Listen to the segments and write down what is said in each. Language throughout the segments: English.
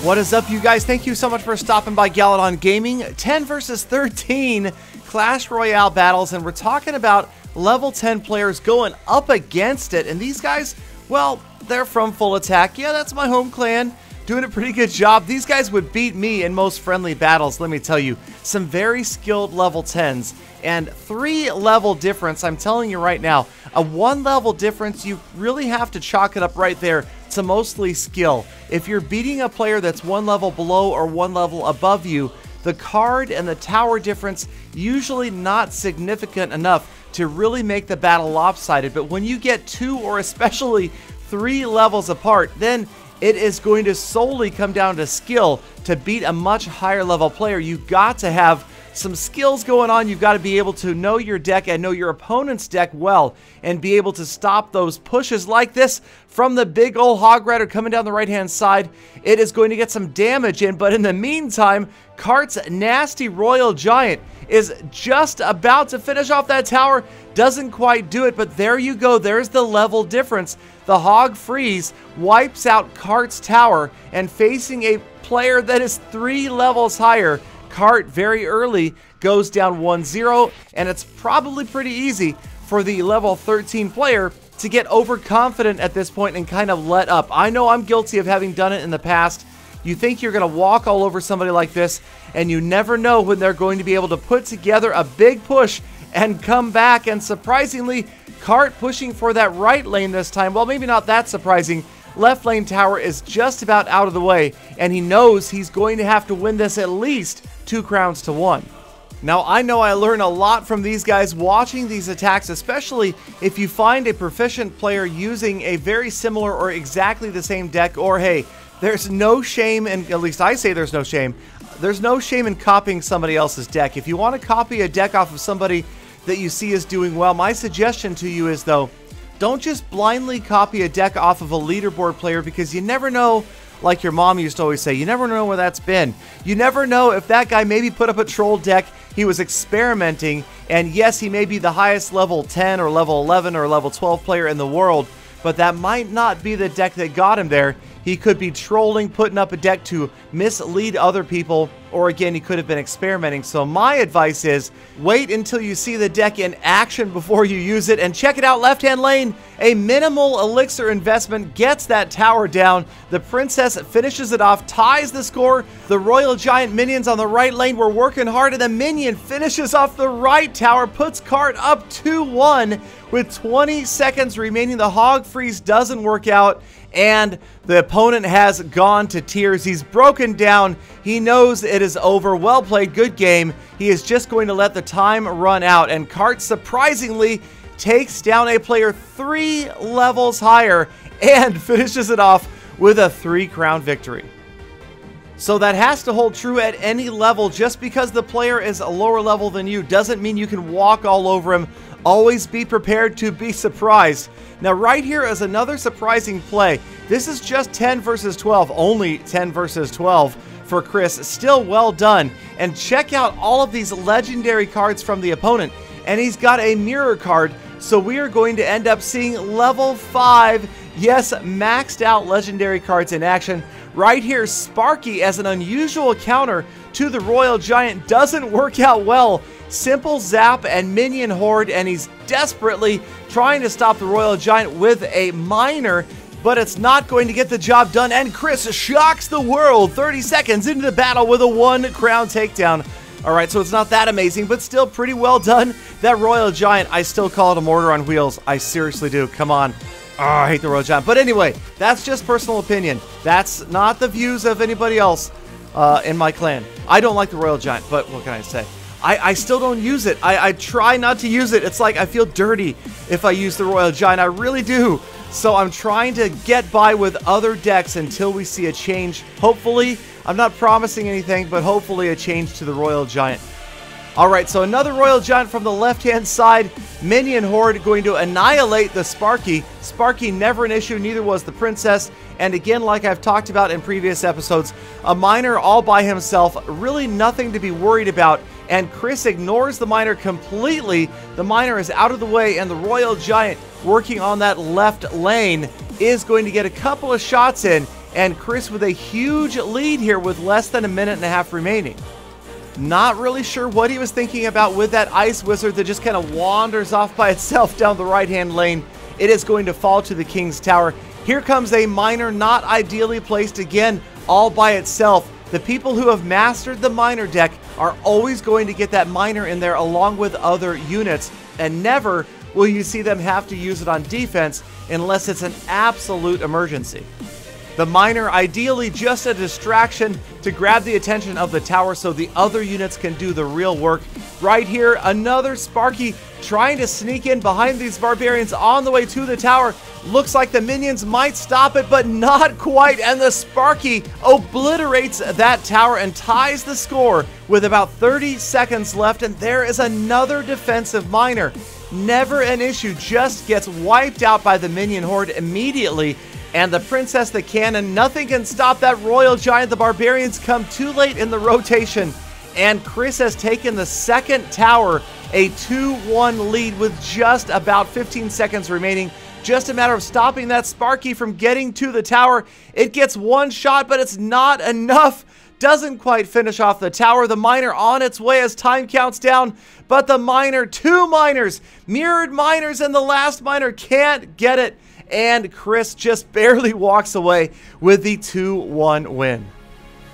What is up, you guys? Thank you so much for stopping by Galadon Gaming. 10 versus 13 Clash Royale battles, and we're talking about level 10 players going up against it. And these guys, well, they're from Full Attack. Yeah, that's my home clan. Doing a pretty good job. These guys would beat me in most friendly battles, let me tell you. Some very skilled level 10s. And 3 level difference, I'm telling you right now. A 1 level difference, you really have to chalk it up right there to mostly skill. If you're beating a player that's 1 level below or 1 level above you, the card and the tower difference usually not significant enough to really make the battle lopsided. But when you get 2 or especially 3 levels apart, then it is going to solely come down to skill to beat a much higher level player. You've got to have some skills going on. You've got to be able to know your deck and know your opponent's deck well and be able to stop those pushes like this from the big old Hog Rider coming down the right-hand side. It is going to get some damage in, but in the meantime, Cart's nasty Royal Giant is just about to finish off that tower. Doesn't quite do it, but there you go. There's the level difference. The Hog Freeze wipes out Cart's tower, and facing a player that is 3 levels higher, Cart very early goes down 1-0, and it's probably pretty easy for the level 13 player to get overconfident at this point and kind of let up. I know I'm guilty of having done it in the past. You think you're going to walk all over somebody like this, and you never know when they're going to be able to put together a big push and come back. And surprisingly, Cart pushing for that right lane this time. Well, maybe not that surprising. Left lane tower is just about out of the way, and he knows he's going to have to win this at least 2 crowns to 1. Now, I know I learn a lot from these guys watching these attacks, especially if you find a proficient player using a very similar or exactly the same deck, or hey, there's no shame in, at least I say there's no shame in copying somebody else's deck. If you want to copy a deck off of somebody that you see is doing well, my suggestion to you is, though, don't just blindly copy a deck off of a leaderboard player, because you never know, like your mom used to always say, you never know where that's been. You never know if that guy maybe put up a troll deck, he was experimenting, and yes, he may be the highest level 10 or level 11 or level 12 player in the world, but that might not be the deck that got him there. He could be trolling, putting up a deck to mislead other people, or again, he could have been experimenting. So my advice is, wait until you see the deck in action before you use it, and check it out. Left-hand lane, a minimal elixir investment gets that tower down. The princess finishes it off, ties the score. The Royal Giant minions on the right lane were working hard, and the minion finishes off the right tower, puts Cart up 2-1 with 20 seconds remaining. The Hog Freeze doesn't work out, and the opponent has gone to tears. He's broken down. He knows it is over. Well played, good game. He is just going to let the time run out, and Cart surprisingly takes down a player 3 levels higher and finishes it off with a 3-crown victory. So that has to hold true at any level. Just because the player is a lower level than you doesn't mean you can walk all over him. Always be prepared to be surprised. Now, right here is another surprising play. This is just 10 versus 12, only 10 versus 12 for Chris. Still well done. And check out all of these legendary cards from the opponent. And he's got a mirror card, so we are going to end up seeing level 5, yes, maxed out legendary cards in action. Right here, Sparky as an unusual counter to the Royal Giant doesn't work out well. Simple zap and minion horde, and he's desperately trying to stop the Royal Giant with a miner, but it's not going to get the job done, and Chris shocks the world 30 seconds into the battle with a 1-crown takedown. Alright, so it's not that amazing, but still pretty well done. That Royal Giant, I still call it a mortar on wheels. I seriously do. Come on. Oh, I hate the Royal Giant. But anyway, that's just personal opinion. That's not the views of anybody else in my clan. I don't like the Royal Giant, but what can I say? I still don't use it. I try not to use it. It's like I feel dirty if I use the Royal Giant. I really do. So I'm trying to get by with other decks until we see a change. Hopefully, I'm not promising anything, but hopefully a change to the Royal Giant. Alright, so another Royal Giant from the left-hand side. Minion Horde going to annihilate the Sparky. Sparky never an issue, neither was the Princess. And again, like I've talked about in previous episodes, a miner all by himself, really nothing to be worried about. And Chris ignores the miner completely. The miner is out of the way, and the Royal Giant working on that left lane is going to get a couple of shots in. and Chris with a huge lead here with less than a minute and a half remaining. Not really sure what he was thinking about with that Ice Wizard that just kind of wanders off by itself down the right-hand lane. It is going to fall to the King's Tower. Here comes a miner not ideally placed again, all by itself. The people who have mastered the miner deck are always going to get that miner in there along with other units, and never will you see them have to use it on defense unless it's an absolute emergency. The miner ideally just a distraction to grab the attention of the tower so the other units can do the real work. Right here, another Sparky trying to sneak in behind these barbarians on the way to the tower. Looks like the minions might stop it, but not quite, and the Sparky obliterates that tower and ties the score with about 30 seconds left, and there is another defensive miner. Never an issue, just gets wiped out by the minion horde immediately. And the Princess, the Cannon, nothing can stop that Royal Giant. The Barbarians come too late in the rotation. And Chris has taken the second tower, a 2-1 lead with just about 15 seconds remaining. Just a matter of stopping that Sparky from getting to the tower. It gets one shot, but it's not enough. Doesn't quite finish off the tower. The miner on its way as time counts down. But the miner, two miners, mirrored miners, and the last miner can't get it. And Chris just barely walks away with the 2-1 win.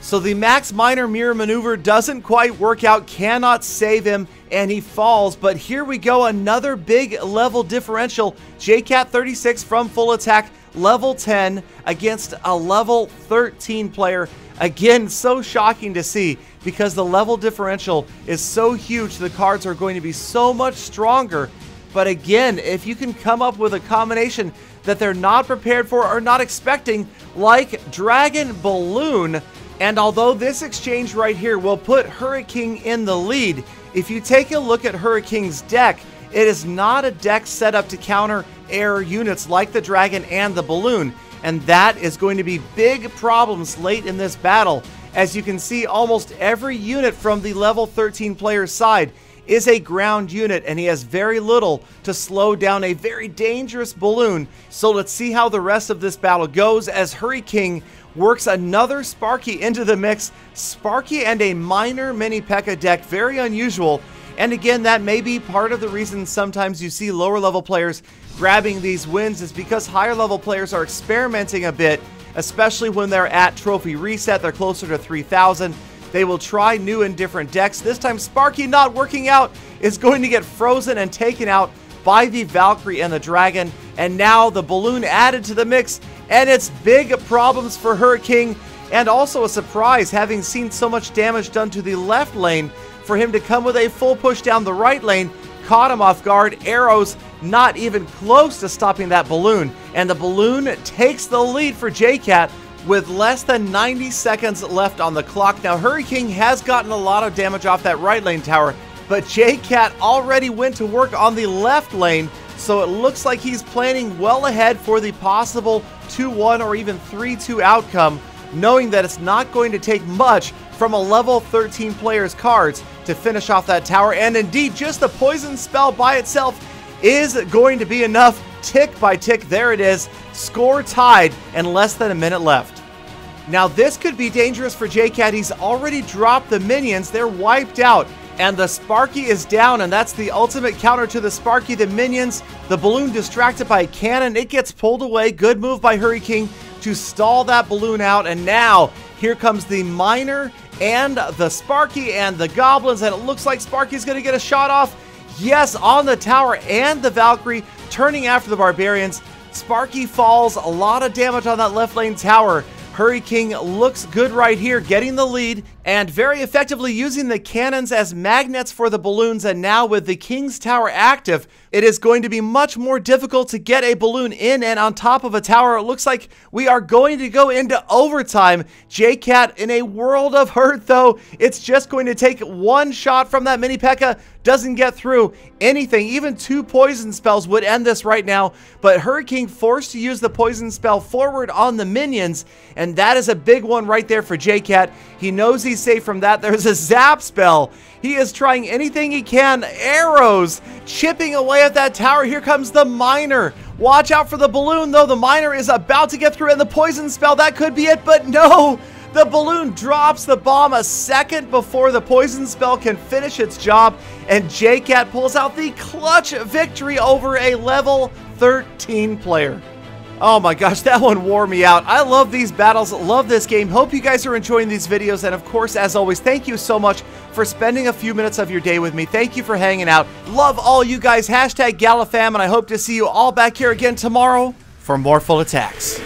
So the max miner mirror maneuver doesn't quite work out, cannot save him, and he falls. But here we go, another big level differential. JCat36 from full attack, level 10 against a level 13 player. Again, so shocking to see because the level differential is so huge. The cards are going to be so much stronger. But again, if you can come up with a combination that they're not prepared for or not expecting, like Dragon Balloon, and although this exchange right here will put Hurricane in the lead, if you take a look at Hurricane's deck, it is not a deck set up to counter air units like the Dragon and the Balloon, and that is going to be big problems late in this battle. As you can see, almost every unit from the level 13 player's side is a ground unit, and he has very little to slow down a very dangerous Balloon. So let's see how the rest of this battle goes as Hurricane works another Sparky into the mix. Sparky and a minor mini P.E.K.K.A deck, very unusual. And again, that may be part of the reason sometimes you see lower level players grabbing these wins, is because higher level players are experimenting a bit, especially when they're at trophy reset. They're closer to 3,000. They will try new and different decks. This time, Sparky not working out is going to get frozen and taken out by the Valkyrie and the Dragon. And now the Balloon added to the mix, and it's big problems for Hurricane. And also a surprise, having seen so much damage done to the left lane, for him to come with a full push down the right lane, caught him off guard. Arrows not even close to stopping that Balloon. And the Balloon takes the lead for JCat with less than 90 seconds left on the clock. Now, Hurricane has gotten a lot of damage off that right lane tower, but JCat already went to work on the left lane, so it looks like he's planning well ahead for the possible 2-1 or even 3-2 outcome, knowing that it's not going to take much from a level 13 player's cards to finish off that tower. And indeed, just the poison spell by itself is going to be enough. Tick by tick, there it is. Score tied and less than a minute left. Now this could be dangerous for JCat. He's already dropped the minions. They're wiped out. And the Sparky is down, and that's the ultimate counter to the Sparky. The minions, the Balloon distracted by a cannon. It gets pulled away. Good move by Hurricane to stall that Balloon out. And now here comes the miner and the Sparky and the goblins. And it looks like Sparky's going to get a shot off. Yes, on the tower and the Valkyrie turning after the barbarians. Sparky falls, a lot of damage on that left lane tower. Hurricane looks good right here, getting the lead and very effectively using the cannons as magnets for the balloons. And now with the King's Tower active, it is going to be much more difficult to get a balloon in and on top of a tower. It looks like we are going to go into overtime. JCat in a world of hurt, though. It's just going to take one shot from that mini P.E.K.K.A. Doesn't get through anything. Even two poison spells would end this right now. But Hurricane forced to use the poison spell forward on the minions. And that is a big one right there for JCat. He knows he's safe from that. There's a zap spell. He is trying anything he can. Arrows chipping away at that tower. Here comes the miner. Watch out for the balloon, though. The miner is about to get through, and the poison spell, that could be it, but no! The balloon drops the bomb a second before the poison spell can finish its job, and JCat pulls out the clutch victory over a level 13 player. Oh my gosh, that one wore me out. I love these battles, love this game. Hope you guys are enjoying these videos, and of course, as always, thank you so much for spending a few minutes of your day with me. Thank you for hanging out. Love all you guys. Hashtag GalaFam, and I hope to see you all back here again tomorrow for more full attacks.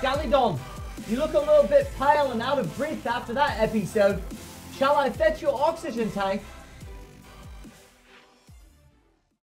Galadon, you look a little bit pale and out of breath after that episode. Shall I fetch your oxygen tank?